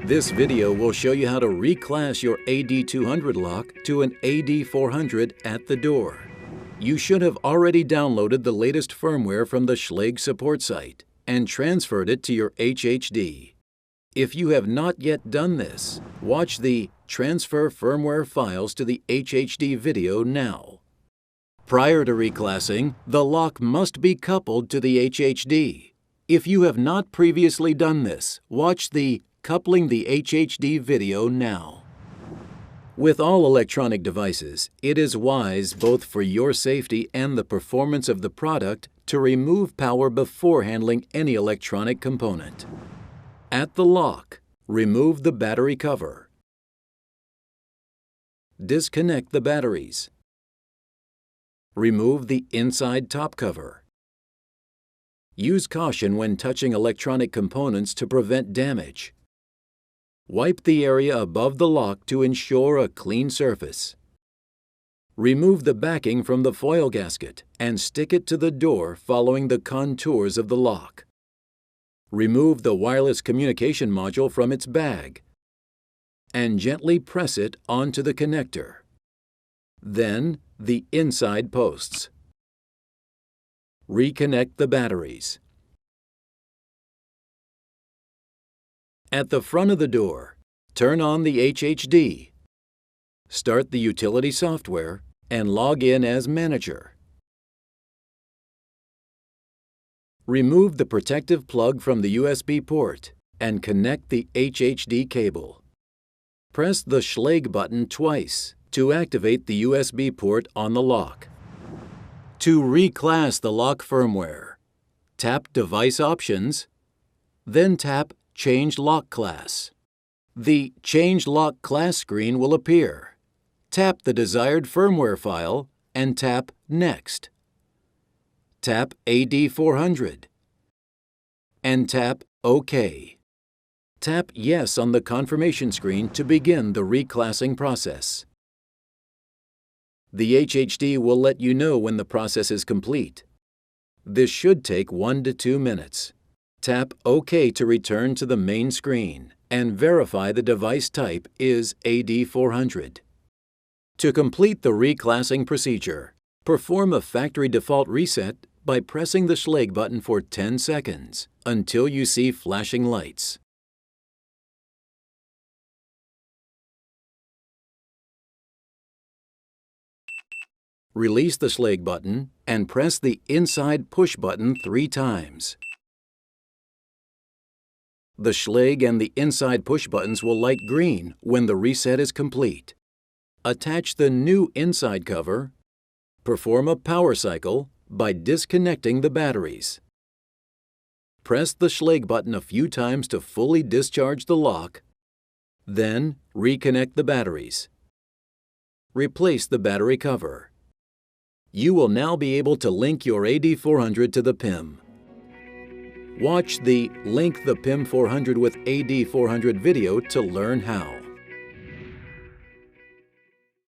This video will show you how to reclass your AD-200 lock to an AD-400 at the door. You should have already downloaded the latest firmware from the Schlage support site and transferred it to your HHD. If you have not yet done this, watch the Transfer Firmware Files to the HHD video now. Prior to reclassing, the lock must be coupled to the HHD. If you have not previously done this, watch the Coupling the HHD video now. With all electronic devices, it is wise both for your safety and the performance of the product to remove power before handling any electronic component. At the lock, remove the battery cover. Disconnect the batteries. Remove the inside top cover. Use caution when touching electronic components to prevent damage. Wipe the area above the lock to ensure a clean surface. Remove the backing from the foil gasket and stick it to the door following the contours of the lock. Remove the wireless communication module from its bag and gently press it onto the connector. Then, the inside posts. Reconnect the batteries. At the front of the door, turn on the HHD. Start the utility software and log in as manager. Remove the protective plug from the USB port and connect the HHD cable. Press the Schlage button twice to activate the USB port on the lock. To reclass the lock firmware, tap Device Options, then tap Change Lock Class. The Change Lock Class screen will appear. Tap the desired firmware file and tap Next. Tap AD-400 and tap OK. Tap Yes on the confirmation screen to begin the reclassing process. The HHD will let you know when the process is complete. This should take 1 to 2 minutes. Tap OK to return to the main screen and verify the device type is AD-400. To complete the reclassing procedure, perform a factory default reset by pressing the Schlage button for 10 seconds until you see flashing lights. Release the Schlage button and press the inside push button 3 times. The Schlage and the inside push buttons will light green when the reset is complete. Attach the new inside cover. Perform a power cycle by disconnecting the batteries. Press the Schlage button a few times to fully discharge the lock. Then reconnect the batteries. Replace the battery cover. You will now be able to link your AD-400 to the PIM. Watch the Link the PIM 400 with AD-400 video to learn how.